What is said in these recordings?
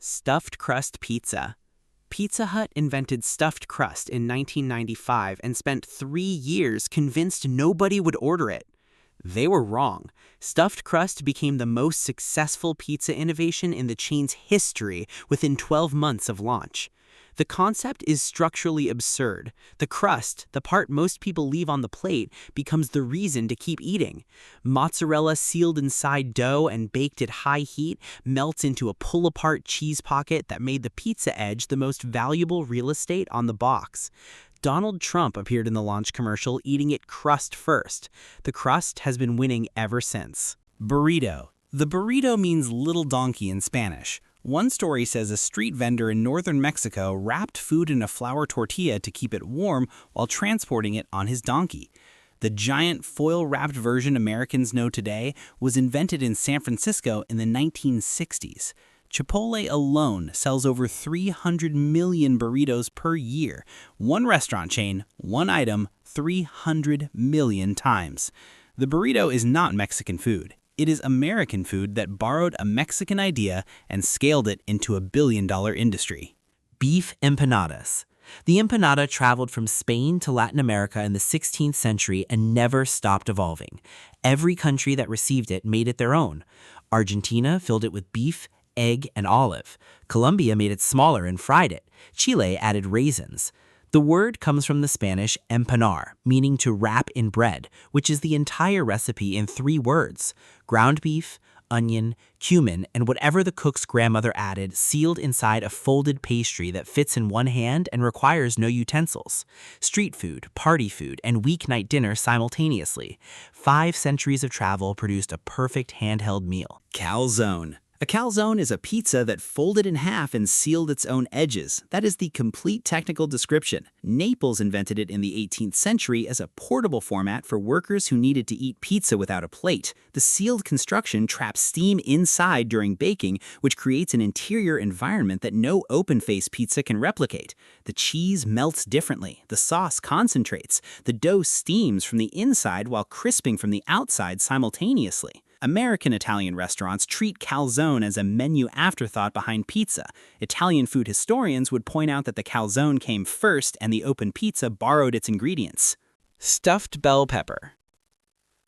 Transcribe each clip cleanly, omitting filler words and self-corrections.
Stuffed crust pizza. Pizza Hut invented stuffed crust in 1995 and spent 3 years convinced nobody would order it. They were wrong. Stuffed crust became the most successful pizza innovation in the chain's history within 12 months of launch. The concept is structurally absurd. The crust, the part most people leave on the plate, becomes the reason to keep eating. Mozzarella sealed inside dough and baked at high heat melts into a pull-apart cheese pocket that made the pizza edge the most valuable real estate on the box. Donald Trump appeared in the launch commercial eating it crust first. The crust has been winning ever since. Burrito. The burrito means little donkey in Spanish. One story says a street vendor in northern Mexico wrapped food in a flour tortilla to keep it warm while transporting it on his donkey. The giant foil-wrapped version Americans know today was invented in San Francisco in the 1960s. Chipotle alone sells over 300 million burritos per year. One restaurant chain, one item, 300 million times. The burrito is not Mexican food. It is American food that borrowed a Mexican idea and scaled it into a billion-dollar industry. Beef Empanadas. The empanada traveled from Spain to Latin America in the 16th century and never stopped evolving. Every country that received it made it their own. Argentina filled it with beef, egg, and olive. Colombia made it smaller and fried it. Chile added raisins. The word comes from the Spanish empanar, meaning to wrap in bread, which is the entire recipe in 3 words: ground beef, onion, cumin, and whatever the cook's grandmother added, sealed inside a folded pastry that fits in one hand and requires no utensils. Street food, party food, and weeknight dinner simultaneously. 5 centuries of travel produced a perfect handheld meal. Calzone. A calzone is a pizza that folded in half and sealed its own edges. That is the complete technical description. Naples invented it in the 18th century as a portable format for workers who needed to eat pizza without a plate. The sealed construction traps steam inside during baking, which creates an interior environment that no open-face pizza can replicate. The cheese melts differently. The sauce concentrates. The dough steams from the inside while crisping from the outside simultaneously. American Italian restaurants treat calzone as a menu afterthought behind pizza. Italian food historians would point out that the calzone came first and the open pizza borrowed its ingredients. Stuffed bell pepper.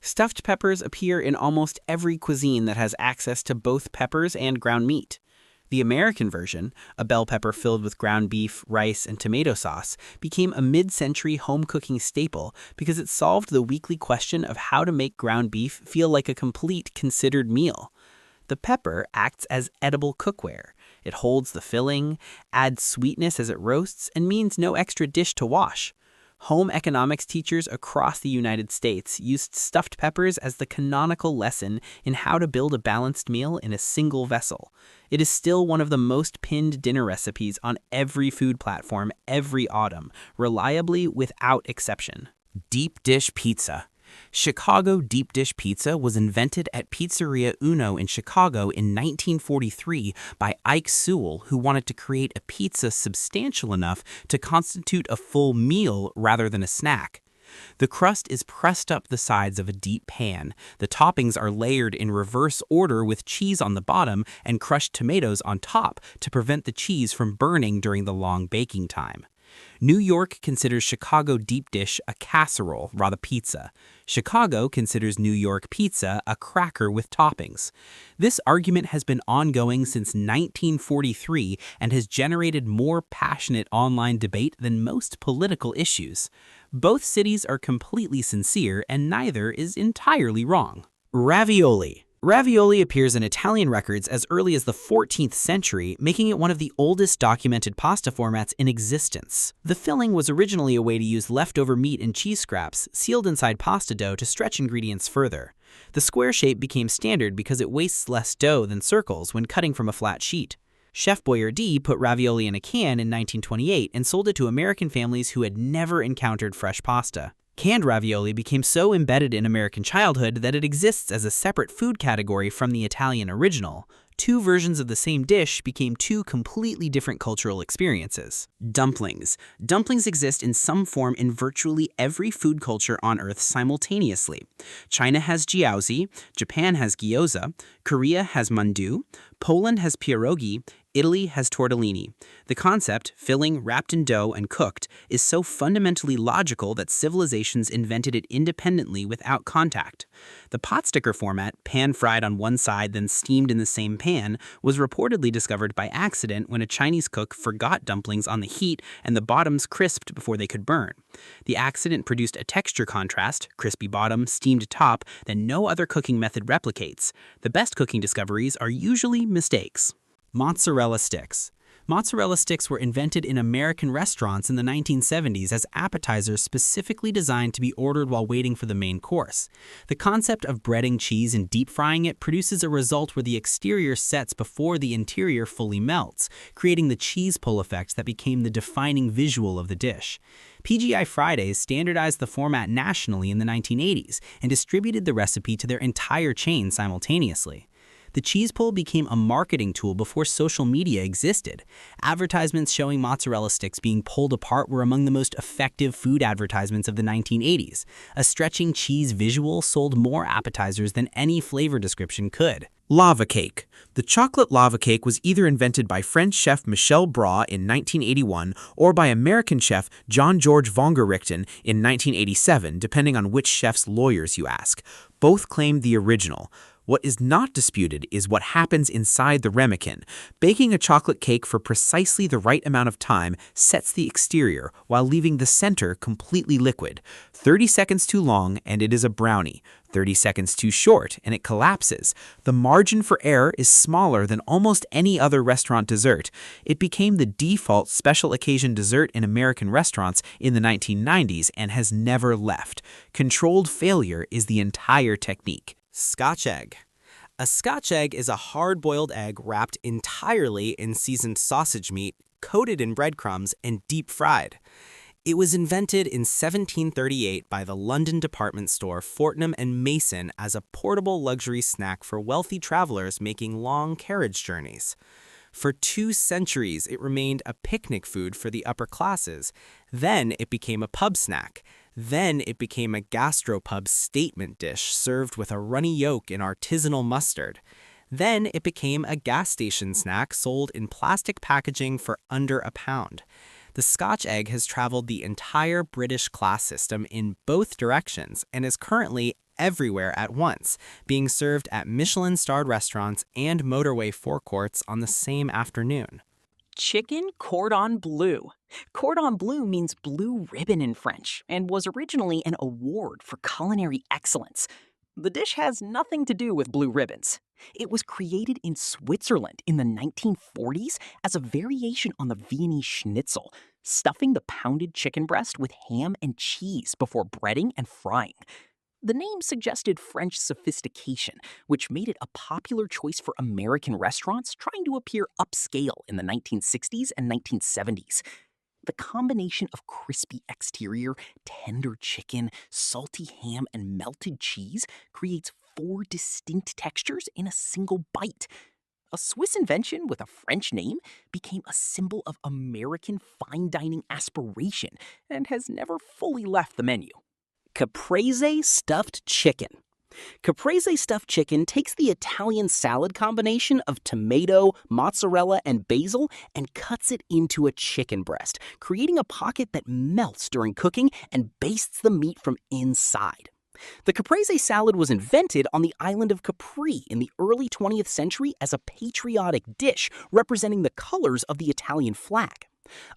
Stuffed peppers appear in almost every cuisine that has access to both peppers and ground meat. The American version, a bell pepper filled with ground beef, rice, and tomato sauce, became a mid-century home cooking staple because it solved the weekly question of how to make ground beef feel like a complete, considered meal. The pepper acts as edible cookware. It holds the filling, adds sweetness as it roasts, and means no extra dish to wash. Home economics teachers across the United States used stuffed peppers as the canonical lesson in how to build a balanced meal in a single vessel. It is still one of the most pinned dinner recipes on every food platform every autumn, reliably without exception. Deep dish pizza. Chicago deep dish pizza was invented at Pizzeria Uno in Chicago in 1943 by Ike Sewell, who wanted to create a pizza substantial enough to constitute a full meal rather than a snack. The crust is pressed up the sides of a deep pan. The toppings are layered in reverse order with cheese on the bottom and crushed tomatoes on top to prevent the cheese from burning during the long baking time. New York considers Chicago deep dish a casserole, rather pizza. Chicago considers New York pizza a cracker with toppings. This argument has been ongoing since 1943 and has generated more passionate online debate than most political issues. Both cities are completely sincere and neither is entirely wrong. Ravioli. Ravioli appears in Italian records as early as the 14th century, making it one of the oldest documented pasta formats in existence. The filling was originally a way to use leftover meat and cheese scraps sealed inside pasta dough to stretch ingredients further. The square shape became standard because it wastes less dough than circles when cutting from a flat sheet. Chef Boyardee put ravioli in a can in 1928 and sold it to American families who had never encountered fresh pasta. Canned ravioli became so embedded in American childhood that it exists as a separate food category from the Italian original. 2 versions of the same dish became 2 completely different cultural experiences. Dumplings. Dumplings exist in some form in virtually every food culture on Earth simultaneously. China has jiaozi, Japan has gyoza, Korea has mandu, Poland has pierogi, Italy has tortellini. The concept, filling, wrapped in dough, and cooked, is so fundamentally logical that civilizations invented it independently without contact. The pot sticker format, pan-fried on one side then steamed in the same pan, was reportedly discovered by accident when a Chinese cook forgot dumplings on the heat and the bottoms crisped before they could burn. The accident produced a texture contrast, crispy bottom, steamed top, that no other cooking method replicates. The best cooking discoveries are usually mistakes. Mozzarella sticks. Mozzarella sticks were invented in American restaurants in the 1970s as appetizers specifically designed to be ordered while waiting for the main course. The concept of breading cheese and deep frying it produces a result where the exterior sets before the interior fully melts, creating the cheese pull effect that became the defining visual of the dish. PGI Fridays standardized the format nationally in the 1980s and distributed the recipe to their entire chain simultaneously. The cheese pull became a marketing tool before social media existed. Advertisements showing mozzarella sticks being pulled apart were among the most effective food advertisements of the 1980s. A stretching cheese visual sold more appetizers than any flavor description could. Lava cake. The chocolate lava cake was either invented by French chef Michel Bras in 1981 or by American chef John-George Vongerichten in 1987, depending on which chef's lawyers you ask. Both claimed the original. What is not disputed is what happens inside the ramekin. Baking a chocolate cake for precisely the right amount of time sets the exterior while leaving the center completely liquid. 30 seconds too long and it is a brownie. 30 seconds too short and it collapses. The margin for error is smaller than almost any other restaurant dessert. It became the default special occasion dessert in American restaurants in the 1990s and has never left. Controlled failure is the entire technique. Scotch egg. A Scotch egg is a hard-boiled egg wrapped entirely in seasoned sausage meat, coated in breadcrumbs, and deep fried. It was invented in 1738 by the London department store Fortnum and Mason as a portable luxury snack for wealthy travelers making long carriage journeys. For 2 centuries, it remained a picnic food for the upper classes. Then it became a pub snack. Then it became a gastropub statement dish served with a runny yolk and artisanal mustard. Then it became a gas station snack sold in plastic packaging for under £1. The Scotch egg has traveled the entire British class system in both directions and is currently everywhere at once, being served at Michelin-starred restaurants and motorway forecourts on the same afternoon. Chicken cordon bleu. Cordon bleu means blue ribbon in French and was originally an award for culinary excellence. The dish has nothing to do with blue ribbons. It was created in Switzerland in the 1940s as a variation on the Viennese schnitzel, stuffing the pounded chicken breast with ham and cheese before breading and frying. The name suggested French sophistication, which made it a popular choice for American restaurants trying to appear upscale in the 1960s and 1970s. The combination of crispy exterior, tender chicken, salty ham, and melted cheese creates 4 distinct textures in a single bite. A Swiss invention with a French name became a symbol of American fine dining aspiration and has never fully left the menu. Caprese stuffed chicken. Caprese stuffed chicken takes the Italian salad combination of tomato, mozzarella, and basil and cuts it into a chicken breast, creating a pocket that melts during cooking and bastes the meat from inside. The caprese salad was invented on the island of Capri in the early 20th century as a patriotic dish representing the colors of the Italian flag.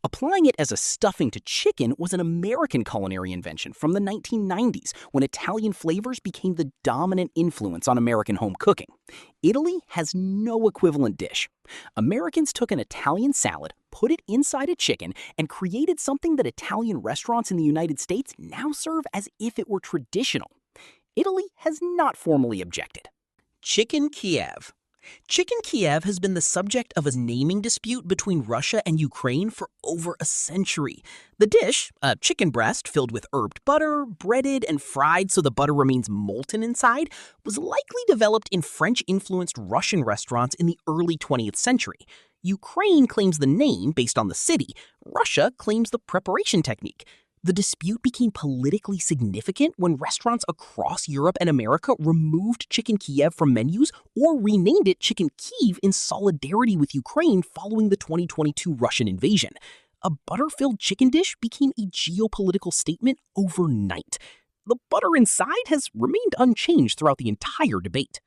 Applying it as a stuffing to chicken was an American culinary invention from the 1990s when Italian flavors became the dominant influence on American home cooking. Italy has no equivalent dish. Americans took an Italian salad, put it inside a chicken, and created something that Italian restaurants in the United States now serve as if it were traditional. Italy has not formally objected. Chicken Kiev. Chicken Kiev has been the subject of a naming dispute between Russia and Ukraine for over a century. The dish, a chicken breast filled with herbed butter, breaded and fried so the butter remains molten inside, was likely developed in French-influenced Russian restaurants in the early 20th century. Ukraine claims the name based on the city. Russia claims the preparation technique. The dispute became politically significant when restaurants across Europe and America removed chicken Kiev from menus or renamed it chicken Kiev in solidarity with Ukraine following the 2022 Russian invasion. A butter-filled chicken dish became a geopolitical statement overnight. The butter inside has remained unchanged throughout the entire debate.